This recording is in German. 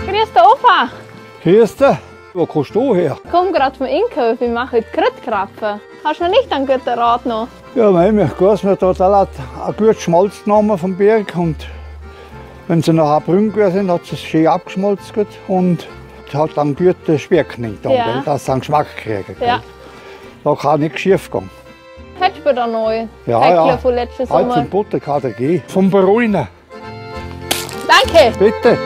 Grüß dich, Opa. Grüß dich. Wo kommst du her? Ich komme gerade vom Einkauf, ich mache heute Kräutkrapfen. Hast du noch nicht einen guten Rat noch? Ja, nein, mir geht mir da ein gutes Schmalz genommen vom Berg. Und wenn sie nachher brün gewesen sind, hat sie es schön abgeschmolzen gut und hat dann gute Schwerkning da, Ja. dass sie einen Geschmack kriegen. Ja. Da kann nichts schief gehen. Hättest du da neu? Ja, Päckchen ja. von letzten Halt Sommer. von Butter kann der gehen. Vom Beruhinen. Danke! Bitte.